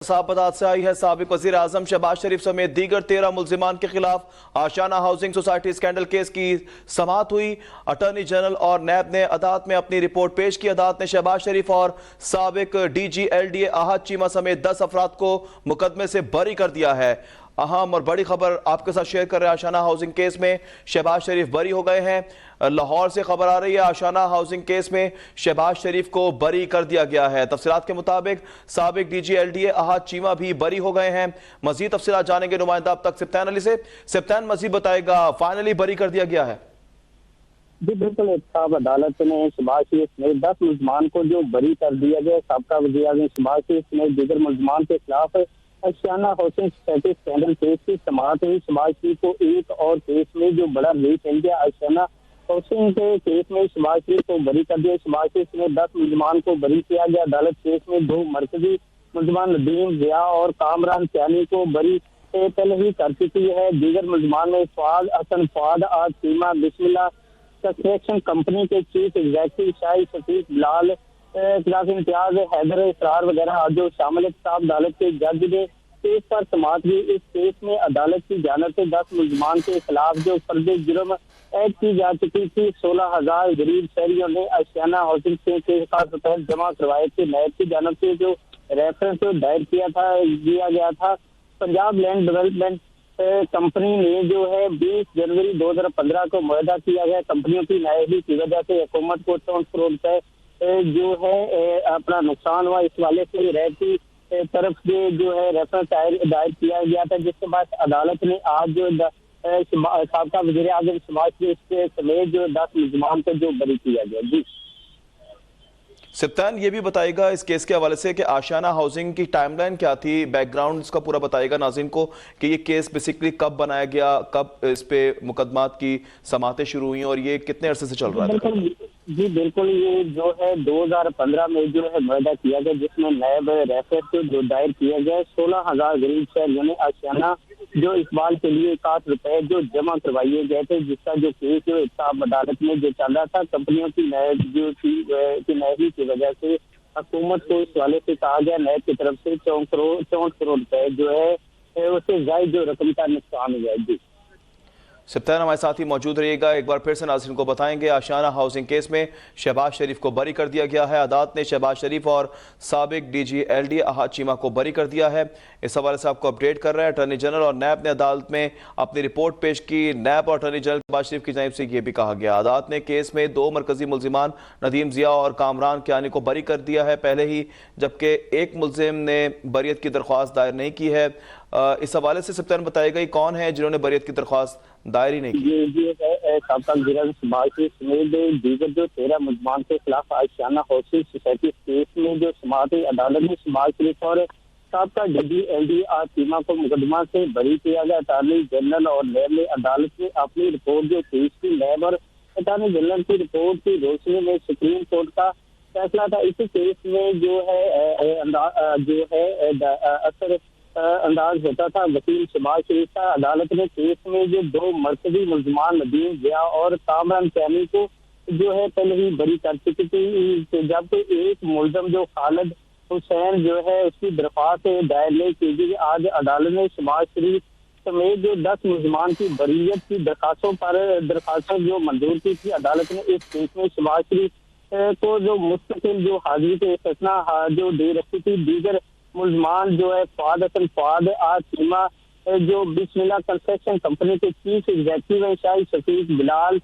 साबत से आई है। साबिक वज़ीर आज़म शहबाज शरीफ समेत दीगर 13 मुल्जिमान के खिलाफ आशियाना हाउसिंग सोसाइटी स्कैंडल केस की समाअत हुई। अटॉर्नी जनरल और नैब ने अदालत में अपनी रिपोर्ट पेश की। अदालत ने शहबाज शरीफ और साबिक DG LDA अहद चीमा समेत 10 अफराद को मुकदमे से बरी कर दिया है। अहम और बड़ी खबर आपके साथ शेयर कर रहे हैं। आशियाना हाउसिंग केस में शहबाज शरीफ बरी हो गए हैं। लाहौर से खबर आ रही है, आशियाना हाउसिंग केस में शहबाज शरीफ को बरी कर दिया गया है। तफसीलात के मुताबिक साबिक DG LDA अहद चीमा भी बरी हो गए हैं। मजीद तफसीलात जानेंगे नुमाइंदा अब तक सिप्तान अली से। सिप्तान मजीद बताएगा, फाइनली बरी कर दिया गया है? जी बिल्कुल साहब, अदालत ने शहबाज शरीफ समेत 10 मुल्जमान को जो बरी कर दिया गया। साबका वज़ीर आज़म शहबाज शरीफ समेत दीगर मुल्जमान के खिलाफ आशियाना हाउसिंग सोसाइटी स्कैंडल केस की समाअत हुई। शहबाज शरीफ को एक और केस में जो बड़ा रिलीफ मिल गया। आशियाना हाउसिंग के केस में शहबाज शरीफ को बरी कर दिया। शहबाज शरीफ समेत 10 मुल्जमान को बरी किया गया। अदालत केस में 2 मरकजी मुल्जमान नदीम ज़िया और कामरान क्यानी को बरी पहले ही कर चुकी है। दीगर मुल्जमान में फवाद हसन, फवाद आज चीमा, बिस्मिल्लाह कंस्ट्रक्शन कंपनी के चीफ एग्जीक्यूटिव शाही शफीक, बिलाल इम्तियाज, हैदर इसरार वगैरह जो शामिल है। किताब अदालत के जज ने केस पर समाअत हुई। इस केस में अदालत की जानिब से 10 मुल्जमान के खिलाफ जो फर्द जुर्म ऐड की जा चुकी थी। 16,000 गरीब शहरियों ने आशियाना हाउसिंग के तहत जमा करवाए थे। नैब की जानिब से जो रेफरेंस दायर किया गया था। पंजाब लैंड डेवलपमेंट कंपनी ने जो है 20 जनवरी 2015 को मुआहदा किया गया। कंपनियों की नायाबी की वजह से हुकूमत को 64 करोड़ रुपए जो है अपना नुकसान हुआ। इस वाले से रैब की तरफ से जो है रेफरेंस दायर किया गया था, जिसके बाद अदालत ने आज जो साबका वज़ीर आज़म शहबाज शरीफ के समेत जो 10 मुल्ज़िमान को जो बरी किया गया। जी सिप्तान, ये भी बताएगा इस केस के हवाले से कि आशियाना हाउसिंग की टाइमलाइन क्या थी, बैकग्राउंड इसका पूरा बताएगा नाज़रीन को कि ये केस बेसिकली कब बनाया गया, कब इस पे मुकदमात की समातें शुरू हुई और ये कितने अरसे से चल रहा है? जी बिल्कुल, ये जो है 2015 में जो है मुआहदा किया गया, जिसमें नैब रेफरेंस जो दायर किया गया। 16,000 गरीब शहरियों ने आशियाना जो इकबाल के लिए 61 रुपए जो जमा करवाए गए थे, जिसका जो केस जो इत्ताब अदालत में जो चल रहा था। कंपनियों की नायाबी की वजह से हुकूमत को इस वाले से कहा गया, नैब की तरफ से 64 करोड़ रुपए जो है उससे जायद जो रकम का नुकसान हुआ। जी सिप्तान हमारे साथ ही मौजूद रहिएगा। एक बार फिर से नाज़रीन को बताएंगे, आशियाना हाउसिंग केस में शहबाज शरीफ को बरी कर दिया गया है। अदालत ने शहबाज शरीफ और साबिक DG LDA अहद चीमा को बरी कर दिया है। इस हवाले से आपको अपडेट कर रहे हैं। अटॉर्नी जनरल और नैब ने अदालत में अपनी रिपोर्ट पेश की। नैब और अटॉर्नी जनरल शहबाज शरीफ की जानिब से यह भी कहा गया, अदालत ने केस में 2 मरकजी मुल्जिमान नदीम ज़िया और कामरान क्यानी को बरी कर दिया है पहले ही, जबकि एक मुल्जिम ने बरियत की दरख्वास्त दायर नहीं की है। इस हवाले से सिप्तान बताएगा कौन है जिन्होंने बरियत की दरख्वास्त दायर ही नहीं की? साबका वज़ीर आज़म शहबाज शरीफ समेत दीगर जो 13 मुल्ज़िमान के खिलाफ आशियाना हाउसिंग सोसाइटी केस में जो समाअत हुई। अदालत ने शहबाज शरीफ और साबका DG LDA अहद चीमा को मुकदमा से बरी किया गया। अटॉर्नी जनरल और नैब ने अदालत में अपनी रिपोर्ट जो पेश की। नैब और अटॉर्नी जनरल की रिपोर्ट की रोशनी में सुप्रीम कोर्ट का फैसला था। इसी केस में जो है अक्सर अंदाज होता था वकील शहबाज शरीफ का। अदालत ने केस में जो 2 मरकजी मुल्ज़िमान नदीम ज़िया और कामरान क्यानी को जो है पहले ही बरी कर चुकी थी, जबकि एक मुल्ज़म जो खालिद हुसैन जो है उसकी दरख्वास्त दायर नहीं की गई। आज अदालत ने शहबाज शरीफ समेत जो 10 मुल्ज़िमान की बरीयत की दरखास्तों जो मंजूर की थी। अदालत ने इस केस में शहबाज शरीफ को जो मुस्तकिल जो हाजिरी के फैसला जो दे रखी थी। दीगर मुल्ज़मान जो है फवाद हसन, फवाद आज चीमा जो बिस्मिल्लाह कंस्ट्रक्शन कंपनी के चीफ एग्जीक्यूटिव है, शाही शफीक, बिलाल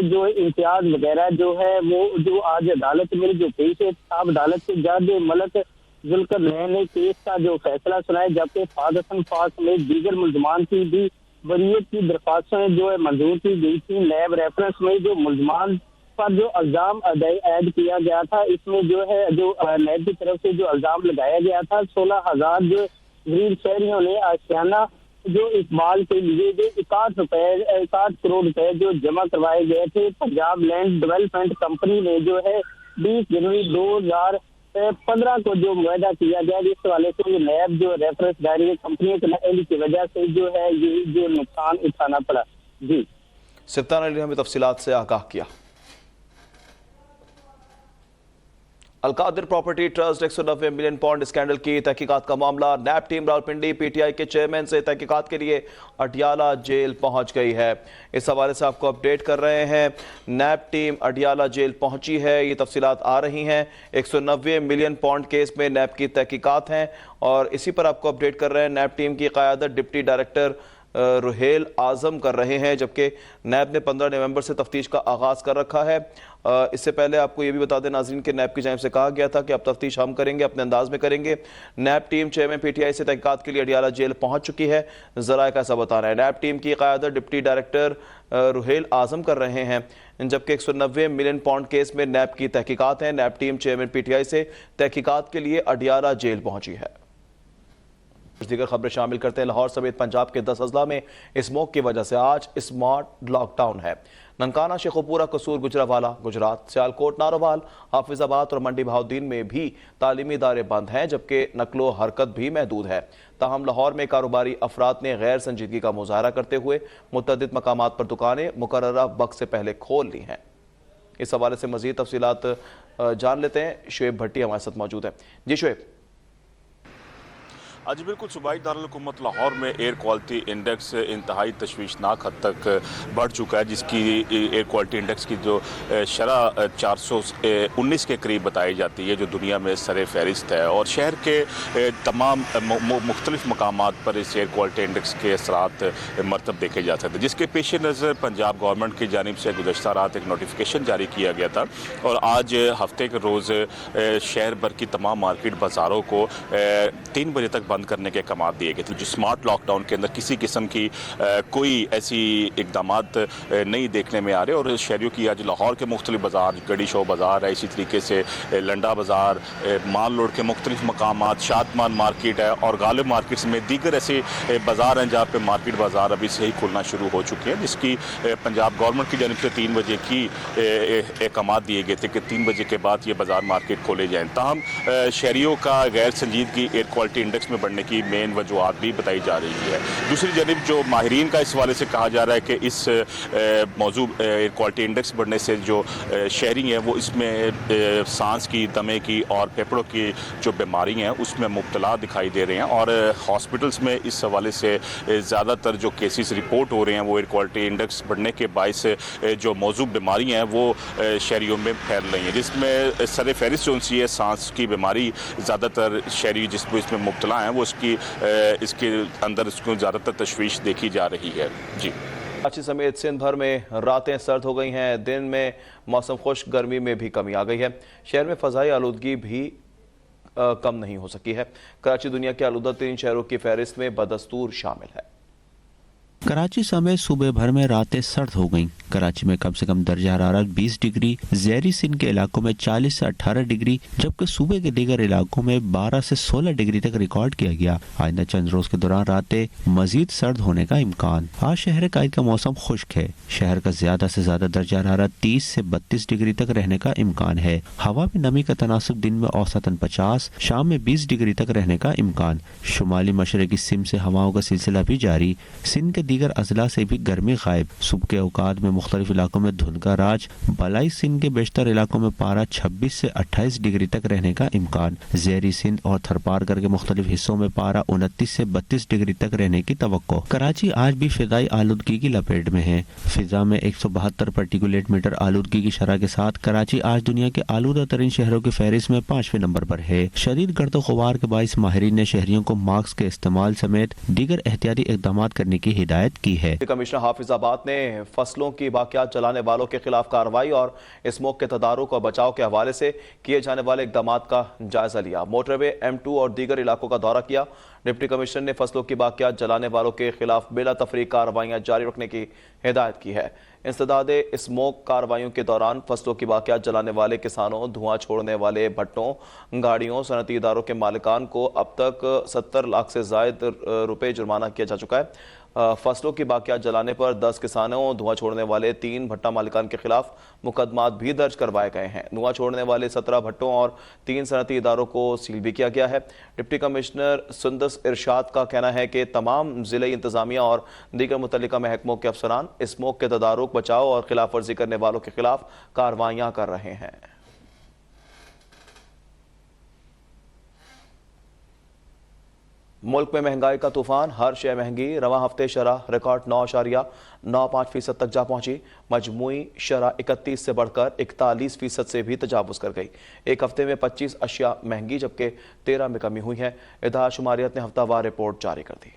जो इम्तियाज वगैरह जो है वो जो आज अदालत में जो पेश है। अब अदालत के जज मलक जुल्करनैन ने केस का जो फैसला सुनाया, जबकि फवाद हसन फवाद समेत दीगर मुल्ज़मान की भी बरीयत की दरख्वास्तें जो है मंजूर की गई थी। नैब रेफरेंस में जो मुल्ज़मान पर जो इल्जाम ऐड किया गया था, इसमें जो है जो नैब की तरफ से जो इल्जाम लगाया गया था, 16,000 जो गरीब शहरियों ने आशियाना जो इकबाल के लिए जो 61 करोड़ रुपए जो जमा करवाए गए थे। पंजाब लैंड डेवलपमेंट कंपनी ने जो है 20 जनवरी 2015 को जो मुआहदा किया गया, जिस वाले से जो नैब जो रेफरेंस दायर कंपनियों की वजह से जो है ये जो नुकसान उठाना पड़ा। जी सिप्तान अली ने हमें तफसीलात से आगाह किया। Al-Qadir property trust 190 million pound scandal की तहकीकात का मामला। नैब टीम रावलपिंडी पीटीआई के चेयरमैन से तहकीकात के लिए अडियाला जेल पहुंच गई है। इस हवाले से आपको अपडेट कर रहे हैं। नैब टीम अडियाला जेल पहुंची है, ये तफसीलात आ रही हैं। 190 मिलियन पौंड केस में नैब की तहकीकात हैं और इसी पर आपको अपडेट कर रहे हैं। नैब टीम की क़यादत डिप्टी डायरेक्टर रुहेल आजम कर रहे हैं, जबकि नैब ने 15 नवंबर से तफ्तीश का आगाज़ कर रखा है। इससे पहले आपको ये भी बता दें नाज़रीन कि नैब की जानिब से कहा गया था कि अब तफ्तीश हम करेंगे, अपने अंदाज में करेंगे। नैब टीम चेयरमैन पीटीआई से तहकीकात के लिए अडियाला जेल पहुंच चुकी है। ज़राए कैसा बता रहे हैं। नैब टीम की क़यादत डिप्टी डायरेक्टर रुहेल आजम कर रहे हैं, जबकि 190 मिलियन पौंड केस में नैब की तहकीकात है। नैब टीम चेयरमैन पीटीआई से तहकीकात के लिए अडियाला जेल पहुंची है। दीगर खबरें शामिल करते हैं। लाहौर समेत पंजाब के 10 अजला में स्मोक की वजह से आज स्मार्ट लॉकडाउन है। ननकाना, शेखोपुरा, कसूर, गुजरावाला, गुजरात, सियालकोट, नारोवाल, हाफिजाबाद और मंडी बहाउद्दीन में भी तालीमी इदारे बंद हैं, जबकि नकलो हरकत भी महदूद है। ताहम लाहौर में कारोबारी अफराद ने गैर संजीदगी का मुजाहरा करते हुए मुतअद्दिद मकामात पर दुकानें मुकर्ररा वक्त से पहले खोल ली हैं। इस हवाले से मजीद तफसीलात जान लेते हैं। शुएब भट्टी हमारे साथ मौजूद है। जी शुएब। आज बिल्कुल सूबाई दारुल-हुकूमत लाहौर में एयर क्वालिटी इंडेक्स इंतहाई तशवीशनाक हद तक बढ़ चुका है, जिसकी एयर क्वालिटी इंडेक्स की जो शरह 419 के करीब बताई जाती है, जो दुनिया में सर फहरिस्त है। और शहर के तमाम मुख्तलिफ मकामात पर इस एयर क्वालिटी इंडेक्स के असरात मरतब देखे जा सकते हैं, जिसके पेश नज़र पंजाब गवर्नमेंट की जानिब से गुज़श्ता रात एक नोटिफिकेशन जारी किया गया था और आज हफ्ते के रोज़ शहर भर की तमाम मार्केट बाज़ारों को 3 बजे तक बंद करने के अहकाम दिए गए थे। जो स्मार्ट लॉकडाउन के अंदर किसी किस्म की कोई ऐसी इकदामात नहीं देखने में आ रहे और शहरियों की आज लाहौर के मुख्तलिफ बाज़ार, गड़ी शो बाज़ार है, इसी तरीके से लंडा बाज़ार, माल रोड के मुख्तलिफ मकामात, शादमान मार्केट है और गालिब मार्केट में दीगर ऐसे बाज़ार हैं जहाँ पर मार्केट बाज़ार अभी से ही खुलना शुरू हो चुके हैं, जिसकी पंजाब गवर्नमेंट की जानिब से 3 बजे की अहकाम दिए गए थे कि 3 बजे के बाद ये बाज़ार मार्केट खोले जाएँ। ताहम शहरियों का गैर संजीदगी एयर क्वालिटी इंडेक्स में बढ़ने की मेन वजूहत भी बताई जा रही है। दूसरी जानिब जो माहिरीन का इस हवाले से कहा जा रहा है कि इस मौजू एयर क्वालिटी इंडेक्स बढ़ने से जो शहरी हैं वो इसमें सांस की, दमे की और फेफड़ों की जो बीमारी हैं उसमें मुब्तला दिखाई दे रहे हैं और हॉस्पिटल्स में इस हवाले से ज़्यादातर जो केसेस रिपोर्ट हो रहे हैं वो एयर क्वालिटी इंडेक्स बढ़ने के बायस जो मौजू बीमारी हैं वो शहरियों में फैल रही हैं, जिसमें सर फहरिस्त जो सी है सांस की बीमारी। ज़्यादातर शहरी जिसको इसमें मुब्तला हैं वो इसके अंदर इसको ज़्यादातर तशवीश देखी जा रही है। जी, कराची समेत सिंध भर में रातें सर्द हो गई हैं, दिन में मौसम खुश्क, गर्मी में भी कमी आ गई है। शहर में फ़ज़ाई आलूदगी भी कम नहीं हो सकी है। कराची दुनिया के आलूदा तरीन शहरों की फहरिस्त में बदस्तूर शामिल है। कराची समेत सूबे भर में रातें सर्द हो गईं। कराची में कम से कम दर्जा हरारत 20 डिग्री, ज़ेरी सिंध के इलाकों में 40 से 18 डिग्री, जबकि सूबे के दीगर इलाकों में 12 से 16 डिग्री तक रिकॉर्ड किया गया। आइंदा चंद रोज के दौरान रातें मजीद सर्द होने का इम्कान। आज शहर कायद का मौसम खुश्क है। शहर का ज्यादा से ज्यादा दर्जा हरारत 30 से 32 डिग्री तक रहने का इम्कान है। हवा में नमी का तनासब दिन में औसतन 50, शाम में 20 डिग्री तक रहने का इम्कान। शुमाली मशरकी सिम से हवाओं का सिलसिला भी जारी। सिंध के दीगर अजला से भी गर्मी गायब। सुबह के औकात में मुख्तलिफ इलाकों में धुंध का राज। बलाई सिंध के बेशतर इलाकों में पारा 26 से 28 डिग्री तक रहने का इम्कान। ज़ेरी सिंध और थरपारकर के मुख्तलिफ हिस्सों में पारा 29 से 32 डिग्री तक रहने की तवक्को। कराची आज भी फिजाई आलूदगी की लपेट में है। फिजा में 172 पार्टिकुलेट मीटर आलूदगी की शरह के साथ कराची आज दुनिया के आलूदा तरीन शहरों की फहरिस्त में 5वें नंबर पर है। शदीद गर्द गुबार के बाइस माहिरीन ने शहरियों को मास्क के इस्तेमाल समेत दीगर एहतियाती इकदाम करने की हिदायत की है। कमिश्नर हाफिजाबाद ने फसलों की बाकियात जलाने वालों के खिलाफ कार्रवाई और स्मोक के तदारुक और बचाव के हवाले से किए जाने वाले इकदाम का जायजा लिया। मोटरवे, M2 और दीगर इलाकों का दौरा किया। डिप्टी कमिश्नर ने फसलों की बाकियात जलाने वालों के खिलाफ बिला तफरीक कार्रवाइयां जारी रखने की हिदायत की है। इंसदादे स्मोक कार्रवाइयों के दौरान फसलों की बाकियात जलाने वाले किसानों, धुआं छोड़ने वाले भट्टों, गाड़ियों, सनती इदारों के मालिकान को अब तक 70 लाख से जायद रुपए जुर्माना किया जा चुका है। फसलों की बाकियात जलाने पर 10 किसानों, धुआं छोड़ने वाले 3 भट्टा मालिकान के खिलाफ मुकदमात भी दर्ज करवाए गए हैं। धुआं छोड़ने वाले 17 भट्टों और 3 सनती इदारों को सील भी किया गया है। डिप्टी कमिश्नर सुंदस इरशाद का कहना है कि तमाम जिले इंतजामिया और दीगर मुतल्लिका महकमों के अफसरान स्मोक के तदारुक, बचाव और खिलाफ वर्जी करने वालों के खिलाफ कार्रवाइयां कर रहे हैं। मुल्क में महंगाई का तूफान, हर शय महंगी। रवां हफ्ते शरह रिकॉर्ड 9.95% तक जा पहुंची। मजमूई शरह 31 से बढ़कर 41% से भी तजावुज कर गई। एक हफ्ते में 25 अशिया महंगी जबकि 13 में कमी हुई है। इदारा शुमारियत ने हफ्तावार रिपोर्ट जारी कर दी।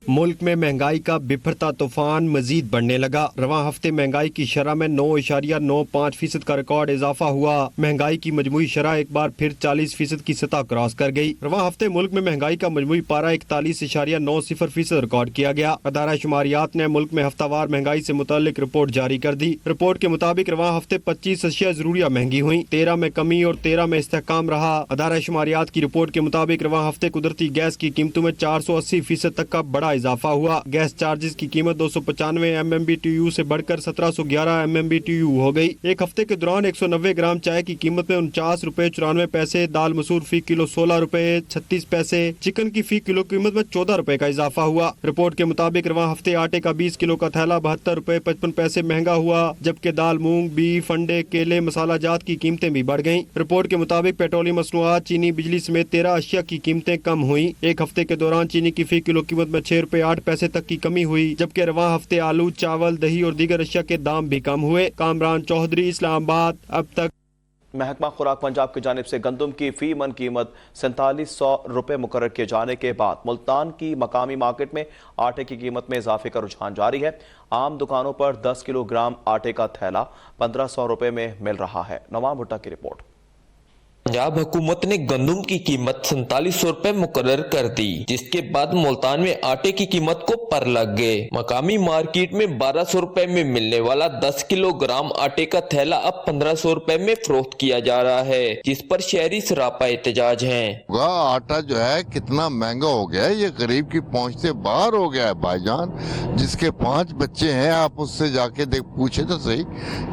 मुल्क में महंगाई का बिफरता तूफान मजीद बढ़ने लगा। रवां हफ्ते महंगाई की शरह में 9.95% का रिकॉर्ड इजाफा हुआ। महंगाई की मजमूई शरह एक बार फिर 40% की सतह क्रॉस कर गई। रवां हफ्ते मुल्क में महंगाई का मजमूई पारा 41.90% रिकॉर्ड किया गया। अदारा शुमारियात ने मुल्क में हफ्तावार महंगाई से मुतालिक रिपोर्ट जारी कर दी। रिपोर्ट के मुताबिक रवां हफ्ते 25 अशिया जरूरिया महंगी हुई, 13 में कमी और 13 में इस्तेहकाम रहा। अदारा शुमारियात की रिपोर्ट के मुताबिक रवां हफ्ते कुदरती गैस की कीमतों में 480% तक का बड़ा इजाफा हुआ। गैस चार्जेस की कीमत 295 MMBTU से बढ़कर 1711 MMBTU हो गई। एक हफ्ते के दौरान 190 ग्राम चाय की कीमत में 49 रुपए 94 पैसे, दाल मसूर फी किलो 16 रुपए 36 पैसे, चिकन की फी किलो कीमत में 14 रुपए का इजाफा हुआ। रिपोर्ट के मुताबिक रवां हफ्ते आटे का 20 किलो का थैला 72 रुपए 55 पैसे महंगा हुआ, जबकि दाल, मूंग, बीफ, अंडे, केले, मसाला जात की कीमतें भी बढ़ गईं। रिपोर्ट के मुताबिक पेट्रोलियम मसनूआत, चीनी, बिजली समेत 13 अशिया की कीमतें कम हुई। एक हफ्ते के दौरान चीनी की फी किलो कीमत में 6 रुपए 8 पैसे तक की कमी हुई, जबकि रवां हफ्ते आलू, चावल, दही और दीगर अशिया के दाम भी कम हुए। कामरान चौधरी, इस्लामाबाद। अब तक महकमा खुराक पंजाब की जानिब से गंदम की फी मन कीमत 4700 रुपए मुकर्रर किए जाने के बाद मुल्तान की मकामी मार्केट में आटे की कीमत में इजाफे का रुझान जारी है। आम दुकानों पर 10 किलोग्राम आटे का थैला 1500 रुपए में मिल रहा है। नवाब भुट्टा की रिपोर्ट। पंजाब हुकूमत ने गंदम की कीमत 4700 रुपए मुकर्रर कर दी, जिसके बाद मुल्तान में आटे की कीमत को पर लग गए। मकामी मार्केट में 1200 रुपए में मिलने वाला 10 किलोग्राम आटे का थैला अब 1500 रुपए में फरोख्त किया जा रहा है, जिस पर शहरी सरापा एहतजाज हैं। आटा जो है कितना महंगा हो गया है, ये गरीब की पहुंच से बाहर हो गया है भाईजान। जिसके 5 बच्चे हैं, आप उससे जाके पूछे तो सही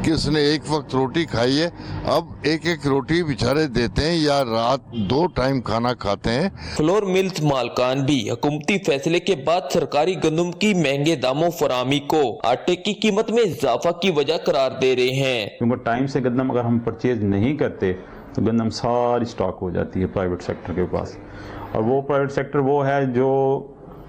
कि उसने एक वक्त रोटी खाई है, अब एक एक रोटी बेचारे देते हैं या रात 2 टाइम खाना खाते हैं। फ्लोर मिल्स मालकान भी हुकूमती फैसले के बाद सरकारी गंदम की महंगे दामों फरामी को आटे की कीमत में इजाफा की वजह करार दे रहे हैं। क्योंकि टाइम से गंदम अगर हम परचेज नहीं करते तो गंदम सारी स्टॉक हो जाती है प्राइवेट सेक्टर के पास, और वो प्राइवेट सेक्टर वो है जो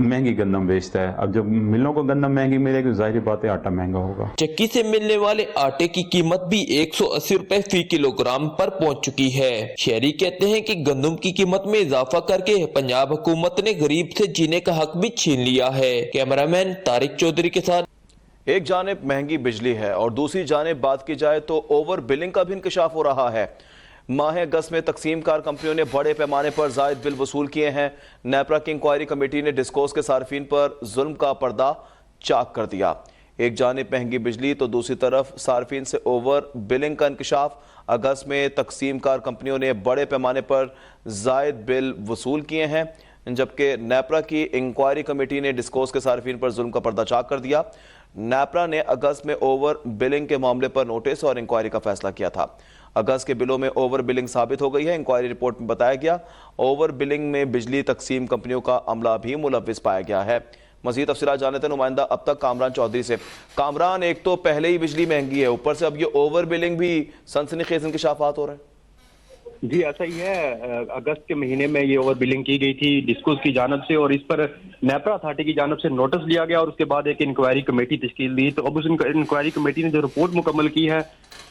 महंगी गंदम बेचता है। अब जब मिलों को गंदम महंगी मिलेगी तो जाहिर बात है आटा महंगा होगा। चक्की से मिलने वाले आटे की कीमत भी 180 रुपए फी किलोग्राम पर पहुंच चुकी है। शहरी कहते हैं कि गंदम की कीमत में इजाफा करके पंजाब हुकूमत ने गरीब से जीने का हक भी छीन लिया है। कैमरामैन तारिक चौधरी के साथ। एक जानिब महंगी बिजली है और दूसरी जानिब बात की जाए तो ओवर बिलिंग का भी इंकशाफ हो रहा है। माह अगस्त में तकसीम कार कंपनियों ने बड़े पैमाने पर जायद बिल वसूल किए हैं। नेपरा की इंक्वायरी कमेटी ने डिस्कोस के सार्फिन पर जुल्म का पर्दा चाक कर दिया। एक जानिब महंगी बिजली तो दूसरी तरफ सार्फिन से ओवर बिलिंग का इंकशाफ। अगस्त में तकसीम कार कंपनियों ने बड़े पैमाने पर जायद बिल वसूल किए हैं, जबकि नेपरा की इंक्वायरी कमेटी ने डिस्कोस के सार्फिन पर जुल्म का पर्दा चाक कर दिया। नेपरा ने अगस्त में ओवर बिलिंग के मामले पर नोटिस और इंक्वायरी का फैसला किया था। अगस्त के बिलों में ओवर बिलिंग साबित हो गई है। इंक्वायरी रिपोर्ट में बताया गया ओवर बिलिंग में बिजली तकसीम कंपनियों का अमला भी मुलव्विस पाया गया है। मज़ीद तफसीलात जानते हैं नुमाइंदा अब तक कामरान चौधरी से। कामरान, एक तो पहले ही बिजली महंगी है, ऊपर से अब ये ओवर बिलिंग भी सनसनीखेज इंकशाफात हो रहे हैं। जी ऐसा ही है। अगस्त के महीने में ये ओवर बिलिंग की गई थी डिस्कोस की जानब से, और इस पर नेपरा अथॉरिटी की जानब से नोटिस लिया गया और उसके बाद एक इंक्वायरी कमेटी तश्कील दी। तो अब उस इंक्वायरी कमेटी ने जो रिपोर्ट मुकम्मल की है,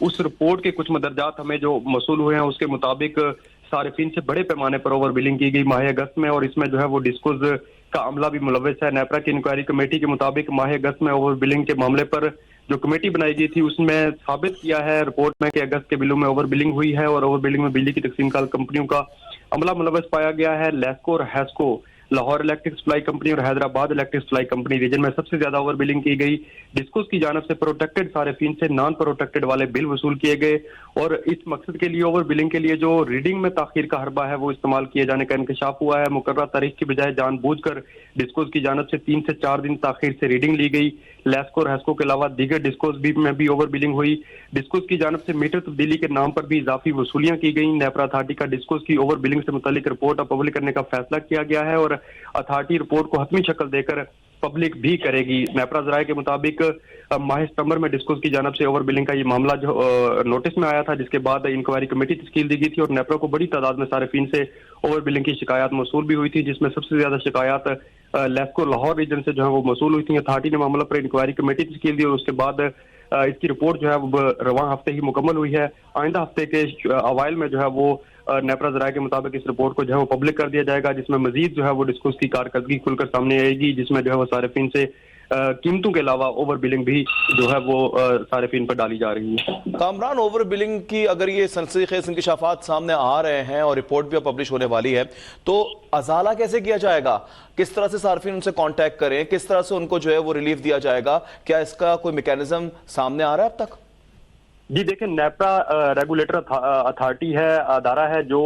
उस रिपोर्ट के कुछ मदरजात हमें जो मसूल हुए हैं उसके मुताबिक सारिफिन से बड़े पैमाने पर ओवर बिलिंग की गई माह अगस्त में, और इसमें जो है वो डिस्कोस का अमला भी मुलव्विस है। नेपरा की इंक्वायरी कमेटी के मुताबिक माह अगस्त में ओवर बिलिंग के मामले पर जो कमेटी बनाई गई थी उसमें साबित किया है रिपोर्ट में कि अगस्त के बिलों में ओवर बिलिंग हुई है, और ओवर बिलिंग में बिजली की तकसीम कार कंपनियों का अमला मुलव्विस पाया गया है। लेस्को और HESCO, Lahore electric supply company और Hyderabad electric supply company region में सबसे ज्यादा ओवर बिलिंग की गई। डिस्कोस की जानब से प्रोटेक्टेड सारिफिन से नॉन प्रोटेक्टेड वाले बिल वसूल किए गए, और इस मकसद के लिए ओवर बिलिंग के लिए जो रीडिंग में ताखीर का हरबा है वो इस्तेमाल किए जाने का इंकशाफ हुआ है। मुकर्रर तारीख की बजाय जानबूझकर डिस्कोस की जानब से 3 से 4 दिन ताखीर से रीडिंग ली गई। लेस्को और हैस्को के अलावा दीगर डिस्कोस में भी ओवर बिलिंग हुई। डिस्कोस की जानब से मीटर तब्दीली के नाम पर भी इजाफी वसूलियां की गई। नेपरा अथॉरिटी का डिस्कोस की ओवर बिलिंग से मुतालिक रिपोर्ट अब पब्लिक करने का फैसला किया गया है, और अथॉरिटी रिपोर्ट को हतमी शक्ल देकर पब्लिक भी करेगी। नेपरा ज़राए के मुताबिक माह सितंबर में डिस्कोस की जानब से ओवर बिलिंग का ये मामला जो नोटिस में आया था, जिसके बाद इंक्वायरी कमेटी तश्कील दी गई थी और नेपरा को बड़ी तादाद में सारिफीन से ओवर बिलिंग की शिकायत मौसूल भी हुई थी, जिसमें सबसे ज्यादा शिकायत लेफ्को लाहौर रीजन से जो है वो मौसूल हुई थी। अथॉरिटी ने मामला पर इंक्वायरी कमेटी तश्कील दी और उसके बाद इसकी रिपोर्ट जो है वो रवां हफ्ते ही मुकम्मल हुई है। आइंदा हफ्ते के अवाइल में जो है वो नेपरा ज़राए के मुताबिक इस रिपोर्ट को जो है वो पब्लिक कर दिया जाएगा, जिसमें मजीद जो है वो डिस्कोस की कारकर्दगी खुलकर सामने आएगी, जिसमें जो है वो सारिफीन से कीमतों के अलावा ओवर बिलिंग भी जो है वो सारिफीन पर डाली जा रही है। कामरान, ओवर बिलिंग की अगर ये सनसनीखेज इंकशाफात सामने आ रहे हैं और रिपोर्ट भी पब्लिश होने वाली है, तो अजाला कैसे किया जाएगा? किस तरह से सार्फिन उनसे कांटेक्ट करें? किस तरह से उनको जो है वो रिलीफ दिया जाएगा? क्या इसका कोई मैकेनिज्म सामने आ रहा है अब तक? जी देखिए, नेपरा रेगुलेटर अथॉरिटी है, अदारा है जो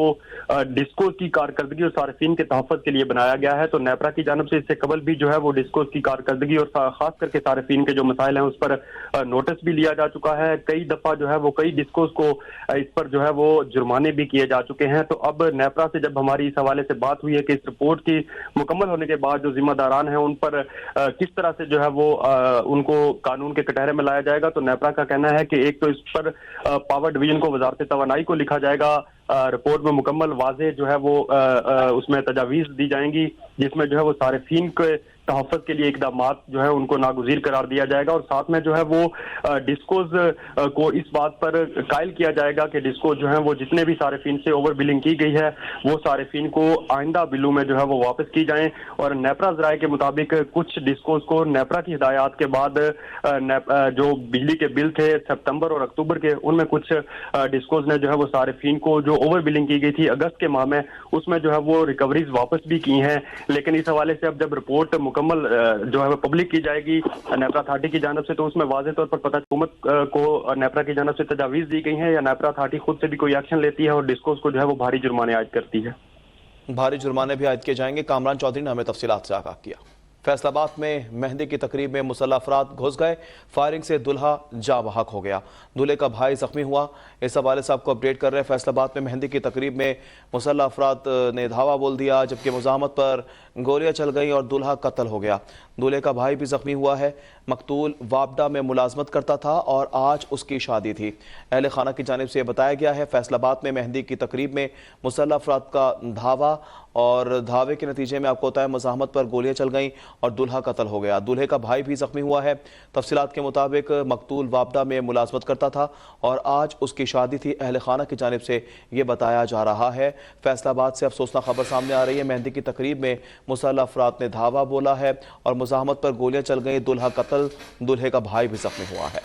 डिस्कोस की कारकर्दगी और सार्फिन के तहफ़्फ़ुज़ के लिए बनाया गया है। तो नेपरा की जानब से इससे कबल भी जो है वो डिस्कोस की कारकर्दगी और खास करके सार्फिन के जो मसाइल हैं उस पर नोटिस भी लिया जा चुका है। कई दफ़ा जो है वो कई डिस्कोस को इस पर जो है वो जुर्माने भी किए जा चुके हैं। तो अब नेपरा से जब हमारी इस हवाले से बात हुई है कि इस रिपोर्ट की मुकम्मल होने के बाद जो जिम्मेदारान हैं उन पर किस तरह से जो है वो उनको कानून के कटहरे में लाया जाएगा, तो नेपरा का कहना है कि एक तो इस पर पावर डिवीजन को, वजारत तवानाई को लिखा जाएगा, रिपोर्ट में मुकम्मल वाज़ेह जो है वो उसमें तजावीज़ दी जाएंगी, जिसमें जो है वो सारिफीन के तहफ़्फ़ुज़ के लिए इक़दामात जो है उनको नागुज़ीर करार दिया जाएगा और साथ में जो है वो डिस्कोज को इस बात पर कायल किया जाएगा कि डिस्को जो है वो जितने भी सारिफीन से ओवर बिलिंग की गई है वो सारिफीन को आइंदा बिलों में जो है वो वापस की जाएं। और नेपरा ज़राए के मुताबिक कुछ डिस्कोज को नेपरा की हिदायत के बाद जो बिजली के बिल थे सितंबर और अक्टूबर के, उनमें कुछ डिस्कोज ने जो है वो सारिफीन को जो ओवर बिलिंग की गई थी अगस्त के माह में, उसमें जो है वो रिकवरीज वापस भी की हैं। लेकिन इस हवाले से अब जब रिपोर्ट मुकम्मल जो है वो पब्लिक की जाएगी नेपरा अथॉरिटी की जानब से, तो उसमें वाज़ेह तौर पर पता हुकूमत को नेपरा की जानब से तजावीज़ दी गई हैं या नेपरा अथॉरिटी खुद से भी कोई एक्शन लेती है और डिस्कोस को जो है वो भारी जुर्माने आयद करती है। भारी जुर्माने भी आयद किए जाएंगे। कामरान चौधरी ने हमें तफसीलात से आगाह किया। फैसलाबाद में मेहंदी की तकरीब में मुसल्लह अफराद घुस गए, फायरिंग से दुल्हा जा बहक हो गया, दूल्हे का भाई जख्मी हुआ। इस हवाले से आपको अपडेट कर रहे हैं। फैसलाबाद में मेहंदी की तकरीब में मुसल्लह अफराद ने धावा बोल दिया, जबकि मुज़ाहमत पर गोलियां चल गई और दूल्हा कत्ल हो गया। दूल्हे का भाई भी जख्मी हुआ है। मकतूल वापडा में मुलाजमत करता था और आज उसकी शादी थी। अहले खाना की जानिब से बताया गया है फैसलाबाद में मेहंदी की तकरीब में मुसल्लह अफराद का धावा और धावे के नतीजे में आपको बताया मुज़ाहमत पर गोलियां चल गईं और दूल्हा कत्ल हो गया। दूल्हे का भाई भी जख्मी हुआ है। तफसीलात के मुताबिक मकतूल वापडा में मुलाजमत करता था और आज उसकी शादी थी। अहले खाना की जानिब से ये बताया जा रहा है। फैसलाबाद से अफसोसनाक खबर सामने आ रही है। मेहंदी की तकरीब में मुसल्लह अफराद ने धावा बोला है और मुज़ाहमत पर गोलियां चल गई, दूल्हा कत्ल, दूल्हे का भाई भी जख्मी हुआ है।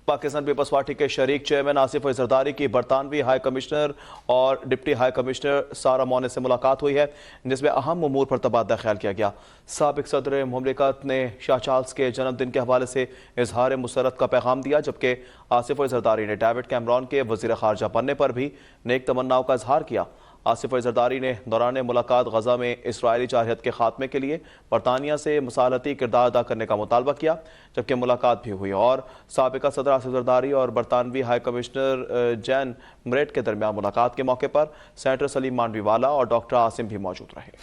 पाकिस्तान पीपल्स पार्टी के शरीक चेयरमैन आसिफ जरदारी की बरतानवी हाई कमिश्नर और डिप्टी हाई कमिश्नर सारा मौने से मुलाकात हुई है, जिसमें अहम उमूर पर तबादला ख्याल किया गया। साबिक सदर मुमलिकत ने शाह चार्ल्स के जन्मदिन के हवाले से इजहार मुसरत का पैगाम दिया, जबकि आसिफ जरदारी ने डेविड कैमरॉन के वजीर खारजा बनने पर भी नेक तमन्नाओं का इजहार किया। आसिफ जरदारी ने दौरान मुलाकात गजा में इसराइली जारहियत के खात्मे के लिए बरतानिया से मसालती किरदार अदा करने का मुतालबा किया, जबकि मुलाकात भी हुई और साबिका सदर आसिफ जरदारी और बरतानवी हाई कमिश्नर जैन मरेट के दरमियान मुलाकात के मौके पर सेनेटर सलीम मांडवीवाला और डॉक्टर आसिम भी मौजूद रहे।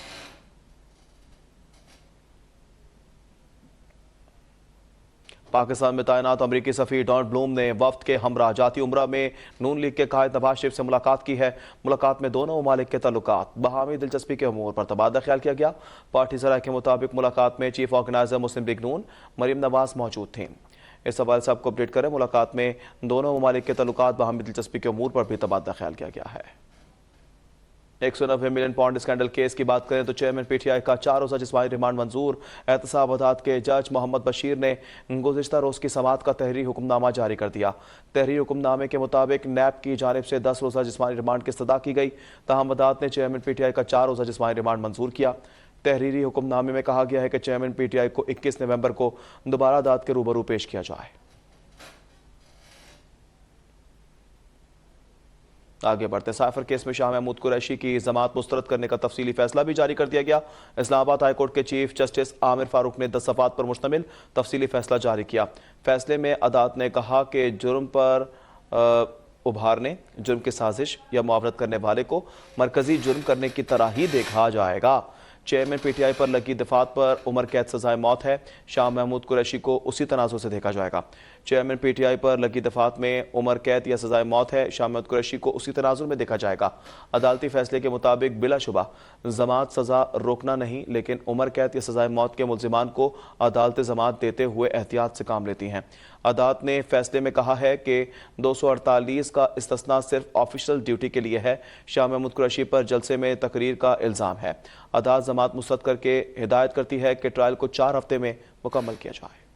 पाकिस्तान में तैनात अमरीकी सफ़ीर डोनाल्ड ब्लूम ने वफ्द के हमरा जाती उम्रा में नून लीग के कायद नवाज शरीफ से मुलाकात की है। मुलाकात में दोनों ममालिक के ताल्लुकात, बहामी दिलचस्पी के अमूर पर तबादला ख्याल किया गया। पार्टी ज़राए के मुताबिक मुलाकात में चीफ ऑर्गेनाइजर मुस्लिम लीग नून मरीम नवाज मौजूद थीं। इस हवाले से आपको अपडेट करें। मुलाकात में दोनों ममालिक के ताल्लुकात, बहामी दिलचस्पी के अमूर पर भी तबादला ख्याल किया गया है। 190 मिलियन पाउंड स्कैंडल केस की बात करें तो चेयरमैन पीटीआई का 4 रोज़ा जिस्मानी रिमांड मंजूर। एहतसाब अदालत के जज मोहम्मद बशीर ने गुज़िश्ता रोज़ की समाअत का तहरीरी हुक्मनामा जारी कर दिया। तहरीरी हुक्मनामे के मुताबिक नैब की जानिब से 10 रोज़ा जिस्मानी रिमांड की इस्तदा की गई। ताहम अदालत ने चेयरमैन पीटीआई का 4 रोज़ा जिस्मानी रिमांड मंजूर किया। तहरीरी हुक्मनामे में कहा गया है कि चेयरमैन पीटीआई को 21 नवंबर को दोबारा अदालत के रूबरू पेश किया जाए। आगे बढ़ते साइफर केस में शाह महमूद कुरैशी की जमात मुस्तरद करने का तफसीली फैसला भी जारी कर दिया गया। इस्लामाबाद हाई कोर्ट के चीफ जस्टिस आमिर फारूक ने 10 सफ़ात पर मुश्तमिल तफसीली फैसला जारी किया। फैसले में अदालत ने कहा कि जुर्म पर उभारने, जुर्म की साजिश या मुआवनत करने वाले को मरकजी जुर्म करने की तरह ही देखा जाएगा। चेयरमैन पीटीआई पर लगी दफात पर उम्र कैद सजाए मौत है। शाह महमूद कुरैशी को उसी तनाजुर से देखा जाएगा। चेयरमैन पीटीआई पर लगी दफात में उम्र कैद या सजाए मौत है। शाह महमूद कुरैशी को उसी तनाजुर में देखा जाएगा। अदालती फैसले के मुताबिक बिलाशुबा जमात सजा रोकना नहीं, लेकिन उम्र कैद या सजाए मौत के मुल्जिमान को अदालत जमात देते हुए एहतियात से काम लेती हैं। अदालत ने फैसले में कहा है कि 248 का इस्तिस्ना सिर्फ ऑफिशियल ड्यूटी के लिए है। शाह महमूद कुरैशी पर जलसे में तकरीर का इल्ज़ाम है। अदालत जमात मुस्तरद करके हिदायत करती है कि ट्रायल को 4 हफ्ते में मुकम्मल किया जाए।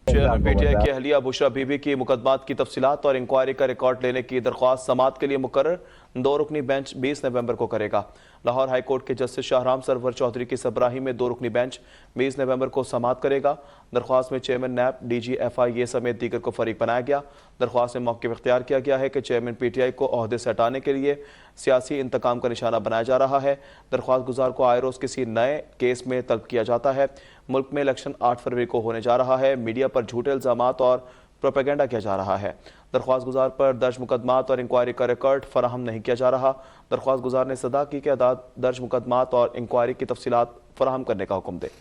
चेयरमैन पीटीआई की अहलिया बुशरा बीबी की मुकदमात की तफसीलात और इंक्वायरी का रिकॉर्ड लेने की दरख्वास्त समाअत के लिए मुकर्रर 2 रुकनी बेंच 20 नवंबर को करेगा। लाहौर हाई कोर्ट के जस्टिस शाहराम सरवर चौधरी की सबराही में 2 रुकनी बेंच 20 नवंबर को समाअत करेगा। दरख्वास्त में चेयरमैन नैब, डीजी FIA समेत दीगर को फरीक बनाया गया। दरख्वास्त में मौक़िफ़ इख्तियार किया गया है कि चेयरमैन पीटीआई को ओहदे से हटाने के लिए सियासी इंतकाम का निशाना बनाया जा रहा है। दरख्वास्त गुजार को आए रोज़ किसी नए केस में तलब किया जाता है। मुल्क में इलेक्शन 8 फरवरी को होने जा रहा है। मीडिया पर झूठे इल्ज़ामात और प्रोपेगेंडा किया जा रहा है। दरख्वास्त गुजार पर दर्ज मुकदमात और इंक्वायरी का रिकॉर्ड फराहम नहीं किया जा रहा। दरख्वास्त गुजार ने सदा की कि अदालत दर्ज मुकदमात और इंक्वायरी की तफसीलात फराहम करने का हुक्म दे।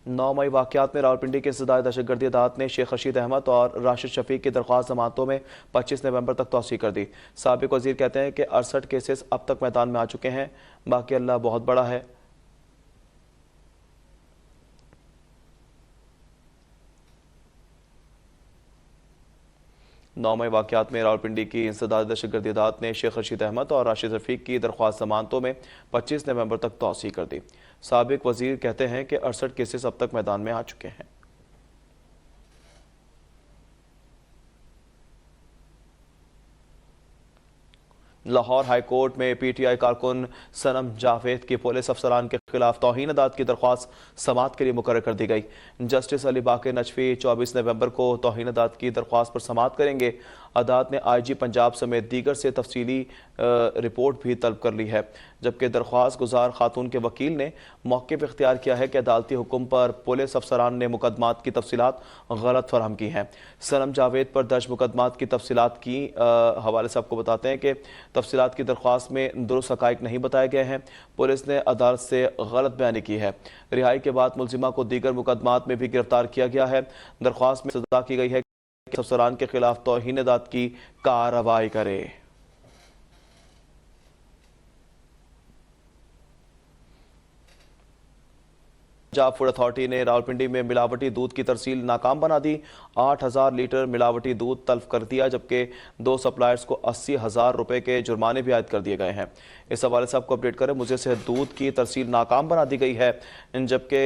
9 मई वाक़यात में रावलपिंडी की इंसदाद दहशतगर्दी अदालत ने शेख रशीद अहमद और राशिद शफीक की दरख्वास्त जमानतों में 25 नवंबर तक तौसीह कर दी। साबिक वज़ीर कहते हैं कि 68 केसेस अब तक मैदान में आ चुके हैं, बाकी अल्लाह बहुत बड़ा है। नौ मई वाक़यात में रावलपिंडी की इंसदाद दहशतगर्दी अदालत ने शेख रशीद अहमद और राशिद शफीक की दरख्वास्त जमानतों में 25 नवंबर तक तौसीह कर दी। साबिक वज़ीर कहते हैं कि 68 केसेस अब तक मैदान में आ चुके हैं। लाहौर हाई कोर्ट में पीटीआई कारकुन सनम जावेद की पुलिस अफसरान के खिलाफ तौहीन अदालत की दरख्वास्त समाअत के लिए मुकर्रर कर दी गई। जस्टिस अली बाक़िर नजफी 24 नवंबर को तौहीन अदालत की दरख्वास्त पर समाअत करेंगे। अदालत ने IG पंजाब समेत दीगर से तफसीली रिपोर्ट भी तलब कर ली है, जबकि दरख्वास्त गुजार खातून के वकील ने मौक़िफ़ इख्तियार किया है कि अदालती हुक्म पर पुलिस अफसरान ने मुकदमात की तफसीलात गलत फराहम की हैं। सनम जावेद पर दर्ज मुकदमात की तफसीलात की हवाले से आपको बताते हैं कि तफसीलात की दरख्वास्त में दुरुस्त हक़ाइक़ नहीं बताए गए हैं। पुलिस ने अदालत से गलत बयानी की है। रिहाई के बाद मुलजिमा को दीगर मुकदमात में भी गिरफ्तार किया गया है। दरख्वास्त में सजा की गई है कि अफसरान के खिलाफ तौहीन अदालत की कार्रवाई करे। पंजाब फूड अथॉरिटी ने रावलपिंडी में मिलावटी दूध की तरसील नाकाम बना दी। 8000 लीटर मिलावटी दूध तल्फ कर दिया, जबकि 2 सप्लायर्स को 80,000 रुपए के जुर्माने भी आयद कर दिए गए हैं। इस हवाले से आपको अपडेट करें, मुझे से दूध की तरसील नाकाम बना दी गई है, जबकि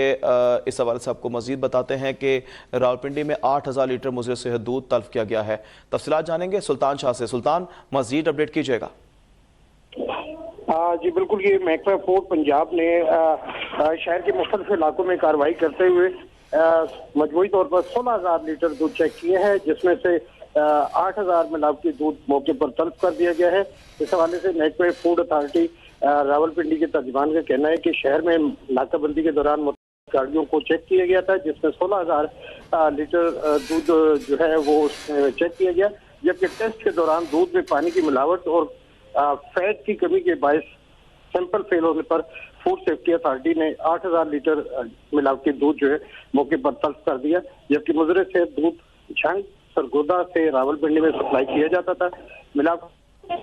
इस हवाले से आपको मजीद बताते हैं कि रावलपिंडी में 8000 लीटर मुझे से दूध तल्फ किया गया है। तफसीलात जानेंगे सुल्तान शाह से। सुल्तान, मजीद अपडेट कीजिएगा। जी बिल्कुल, ये महकमा फूड पंजाब ने शहर के मुख्तलिफ इलाकों में कार्रवाई करते हुए मजमूई तौर पर 16,000 लीटर दूध चेक किए हैं, जिसमें से 8,000 मिलावटी दूध मौके पर तलब कर दिया गया है। इस हवाले से महकमा फूड अथॉरिटी रावलपिंडी के तर्जुमान का कहना है कि शहर में नाकाबंदी के दौरान गाड़ियों को चेक किया गया था, जिसमें 16,000 लीटर दूध जो है वो चेक किया गया, जबकि टेस्ट के दौरान दूध में पानी की मिलावट और फैट की कमी के बायस सैंपल फेल होने पर फूड सेफ्टी अथॉरिटी ने 8,000 लीटर मिलावटी दूध जो है मौके पर तलब कर दिया, जबकि मुजरे से दूध झंग सरगोदा से रावलपिंडी में सप्लाई किया जाता था। मिलावट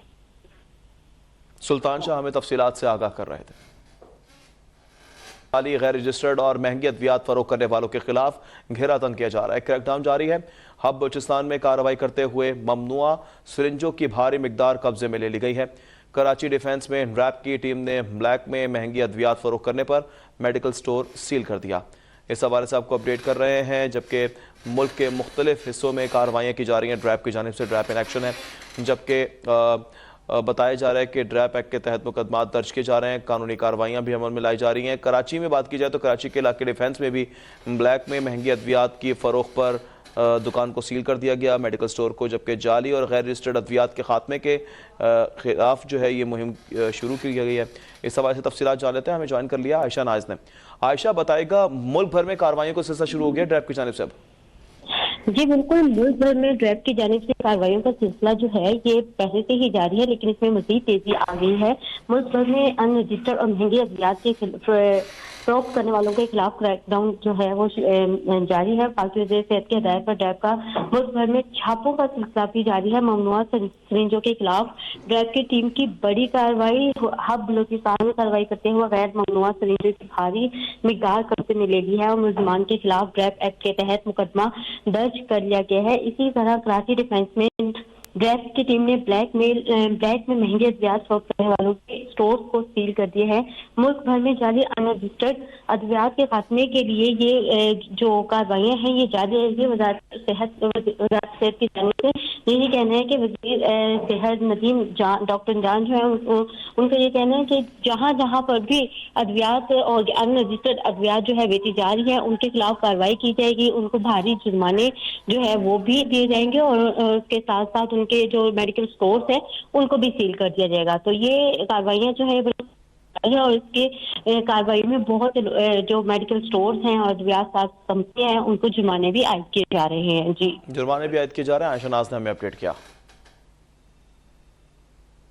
सुल्तान शाह हमें तफसीलात से आगाह कर रहे थे। गैर रजिस्टर्ड और महंगी अद्वियात फरोख्त करने वालों के खिलाफ घेरा तंग किया जा रहा है। क्रैकडाउन जारी है। हब बलूचिस्तान में कार्रवाई करते हुए ममनुआ सिरिंजों की भारी मिकदार कब्जे में ले ली गई है। कराची डिफेंस में रैप की टीम ने ब्लैक में महंगी अद्वियात फरोख्त करने पर मेडिकल स्टोर सील कर दिया। इस हवाले से आपको अपडेट कर रहे हैं, जबकि मुल्क के मुख्तलिफ हिस्सों में कार्रवाइयाँ की जा रही हैं। ड्रैप की जानिब से ड्रैप इन एक्शन है, जबकि बताया जा रहा है कि ड्रैप एक्ट के तहत मुकदमात दर्ज किए जा रहे हैं। कानूनी कार्रवाइयाँ भी अमल में लाई जा रही हैं। कराची में बात की जाए तो कराची के इलाके डिफेंस में भी ब्लैक में महंगी अद्वियात की फ़रोख्त पर दुकान को सील कर दिया गया, मेडिकल स्टोर को, जबकि जाली और गैर रजिस्टर्ड अद्वियात के खात्मे के खिलाफ जो है ये मुहिम शुरू की गई है। इस हवाले से तफसीलात जान लेते हैं। हमें ज्वाइन कर लिया आयशा नाज ने। आयशा, बताएगा, मुल्क भर में कार्रवाइयों का सिलसिला शुरू हो गया ड्रैप की जानिब से? अब جی بالکل، ملک بھر میں ڈریب کی جانب سے کارروائیوں کا سلسلہ جو ہے یہ پہلے سے ہی جاری ہے، لیکن اس میں مزید تیزی آ گئی ہے۔ ملک بھر میں ان رجسٹرڈ اور مہنگی ادویات کے فروخت کرنے والوں کے خلاف کریک ڈاؤن جو ہے وہ جاری ہے۔ پاک وزیر صحت کے ہدایت پر ڈریب کا ملک بھر میں چھاپوں کا سلسلہ بھی جاری ہے۔ ممنوعہ سرنجوں کے خلاف ڈریب کی ٹیم کی بڑی کارروائی، ہب بلوچستان میں کارروائی کرتے ہوئے غیر ممنوعہ سرنجوں کی بھاری مقدار قبضے میں لے لی ہے اور ملزمان کے خلاف ڈریب ایکٹ کے تحت مقدمہ درج کر لیا گیا ہے۔ اسی طرح کراچی ڈیفنس میں ڈریب کی ٹیم نے بلیک میں مہنگے ادویات فروخت کرنے والوں کے اسٹورز کو سیل کر دیے ہیں۔ ملک بھر میں جعلی ان رجسٹرڈ ادویات کے خاتمے کے لیے یہ جو کارروائیاں ہیں یہ جاری ہے۔ یہ وزارت صحت کی جانب سے یہی کہنا ہے کہ وزیر صحت ندیم ڈاکٹر جان جو ہے ان کا یہ کہنا ہے کہ جہاں جہاں پر بھی ادویات اور ان رجسٹرڈ ادویات جو ہے بیچی جا رہی ہیں ان کے خلاف کارروائی کی جائے گی، ان کو بھاری جرمانے جو ہے وہ بھی دیے جائیں گے اور اس کے ساتھ ساتھ ان کے جو میڈیکل سٹورز ہیں ان کو بھی سیل کر دیا جائے گا۔ تو یہ کارروائیاں جو ہیں اور اس کے کارروائی میں بہت جو میڈیکل سٹورز ہیں اور ادویات ساز کمپنیاں ہیں ان کو جرمانے بھی عائد کیے جا رہے ہیں۔ جی جرمانے بھی عائد کیے جا رہے ہیں۔ عائشہ ناز نے ہمیں اپڈیٹ کیا۔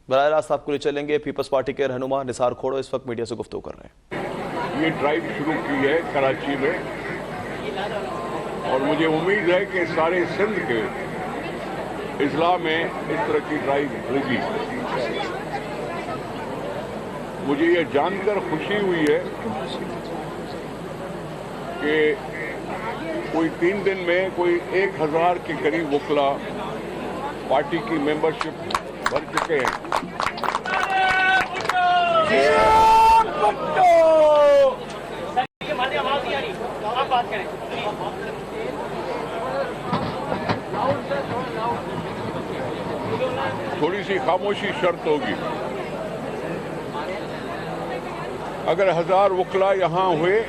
براہ راست آپ کو لے چلیں گے، پیپلز پارٹی کے رہنما نثار کھوڑو اس وقت میڈیا سے گفتگو کر رہے ہیں۔ یہ ڈرائیو شروع کی ہے کراچی میں اور مجھے امید ہے کہ سارے سندھ کے اضلاع میں اس طرح کی ڈرائیو ہوگی۔ مجھے یہ جان کر خوشی ہوئی ہے کہ کوئی 3 دن میں کوئی 1000 کے قریب وکلا پارٹی کی ممبرشپ بھر چکے ہیں۔ تھوڑی سی خاموشی شرط ہوگی۔ اگر 1000 وکلا یہاں ہوئے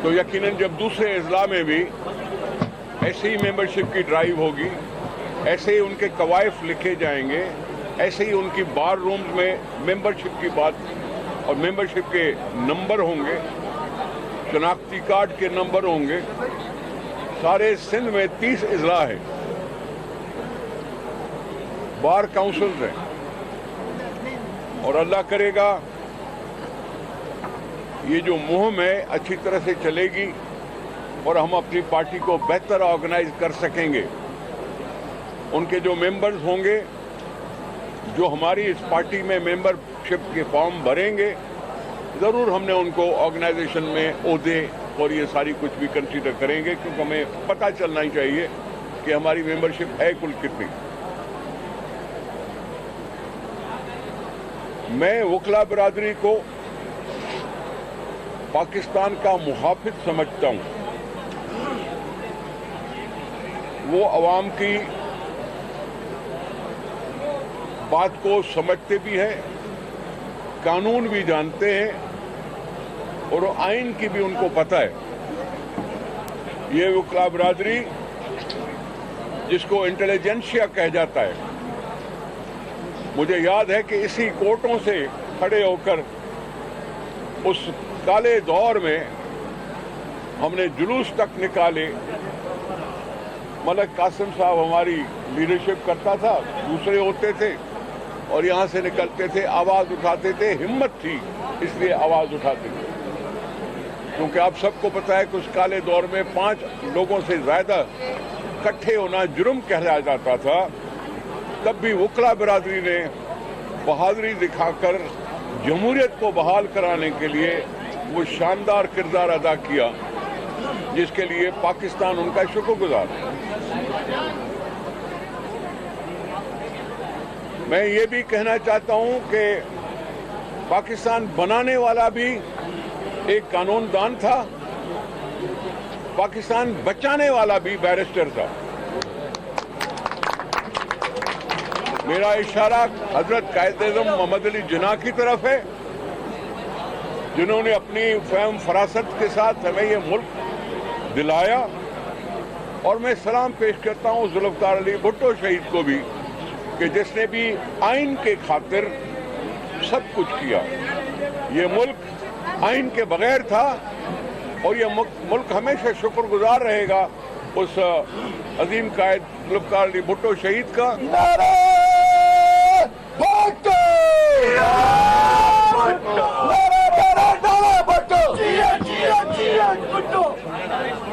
تو یقیناً جب دوسرے اضلاع میں بھی ایسے ہی ممبرشپ کی ڈرائیو ہوگی، ایسے ہی ان کے قوائف لکھے جائیں گے، ایسے ہی ان کی بار رومز میں ممبرشپ کی بات اور ممبرشپ کے نمبر ہوں گے، شناختی کارڈ کے نمبر ہوں گے۔ سارے سندھ میں 30 اضلاع ہیں، بار کاؤنسلز ہیں اور اللہ کرے گا یہ جو مہم ہے اچھی طرح سے چلے گی اور ہم اپنی پارٹی کو بہتر آرگنائز کر سکیں گے۔ ان کے جو ممبرز ہوں گے جو ہماری اس پارٹی میں ممبرشپ کے فارم بھریں گے، ضرور ہم نے ان کو آرگنائزیشن میں عہدے اور یہ ساری کچھ بھی کنسیڈر کریں گے، کیونکہ ہمیں پتہ چلنا ہی چاہیے کہ ہماری ممبرشپ ہے کل کتنی۔ میں وکلا برادری کو پاکستان کا محافظ سمجھتا ہوں۔ وہ عوام کی بات کو سمجھتے بھی ہیں، قانون بھی جانتے ہیں اور آئین کی بھی ان کو پتہ ہے۔ یہ وکلا برادری جس کو انٹیلیجنسیا کہہ جاتا ہے، مجھے یاد ہے کہ اسی کورٹوں سے کھڑے ہو کر اس کالے دور میں ہم نے جلوس تک نکالے۔ ملک قاسم صاحب ہماری لیڈرشپ کرتا تھا، دوسرے ہوتے تھے اور یہاں سے نکلتے تھے، آواز اٹھاتے تھے، ہمت تھی اس لیے آواز اٹھاتے تھے، کیونکہ آپ سب کو پتہ ہے کہ اس کالے دور میں 5 لوگوں سے زیادہ اکٹھے ہونا جرم کہلایا جاتا تھا۔ تب بھی وکلا برادری نے بہادری دکھا کر جمہوریت کو بحال کرانے کے لیے وہ شاندار کردار ادا کیا، جس کے لیے پاکستان ان کا شکر گزار ہے۔ میں یہ بھی کہنا چاہتا ہوں کہ پاکستان بنانے والا بھی ایک قانون دان تھا، پاکستان بچانے والا بھی بیرسٹر تھا۔ میرا اشارہ حضرت قائد اعظم محمد علی جناح کی طرف ہے، جنہوں نے اپنی فہم فراست کے ساتھ ہمیں یہ ملک دلایا، اور میں سلام پیش کرتا ہوں ذوالفقار علی بھٹو شہید کو بھی کہ جس نے بھی آئین کے خاطر سب کچھ کیا۔ یہ ملک آئین کے بغیر تھا، और ये मुल्क हमेशा शुक्रगुजार रहेगा उस अजीम कायद जुल्फ़िकार अली भुट्टो शहीद का।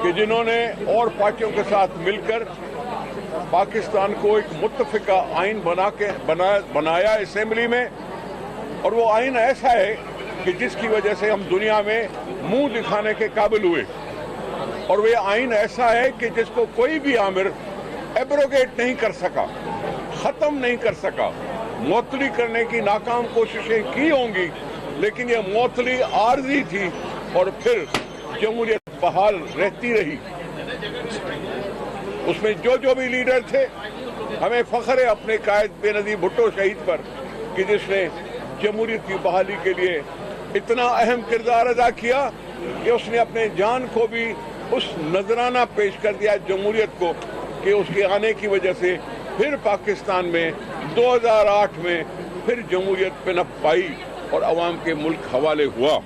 कि जिन्होंने और पार्टियों के साथ मिलकर पाकिस्तान को एक मुत्तफ़िका आइन बनाया असेंबली में, और वो आइन ऐसा है कि जिसकी वजह से हम दुनिया में मुंह दिखाने के काबिल हुए, और वे आइन ऐसा है कि जिसको कोई भी आमिर एब्रोगेट नहीं कर सका, ख़त्म नहीं कर सका। मुअत्तली करने की नाकाम कोशिशें की होंगी, लेकिन ये मुअत्तली आर्जी थी और फिर जमहूरियत बहाल रहती रही। उसमें जो भी लीडर थे, हमें फख्र है अपने कायद बेनज़ीर भुट्टो शहीद पर कि जिसने जमहूरियत की बहाली के लिए इतना अहम किरदार अदा किया कि उसने अपने जान को भी उस नजराना पेश कर दिया जमहूरियत को कि उसके आने की वजह से फिर पाकिस्तान में 2008 में फिर जमहूरियत पनप पाई और अवाम के मुल्क हवाले हुआ।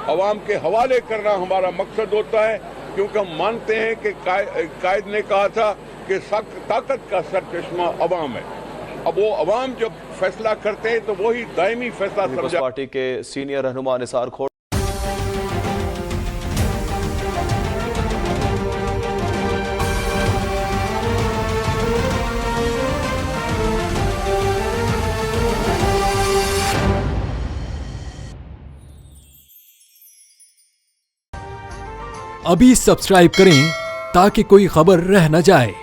अवाम के हवाले करना हमारा मकसद होता है, क्योंकि हम मानते हैं कि कायद ने कहा था कि ताकत का सरचश्मा अवाम है। अब वो अवाम जब फैसला करते हैं तो वही दायमी फैसला समझा। पार्टी के सीनियर रहनुमा निसार खोड़ अभी सब्सक्राइब करें ताकि कोई खबर रह न जाए।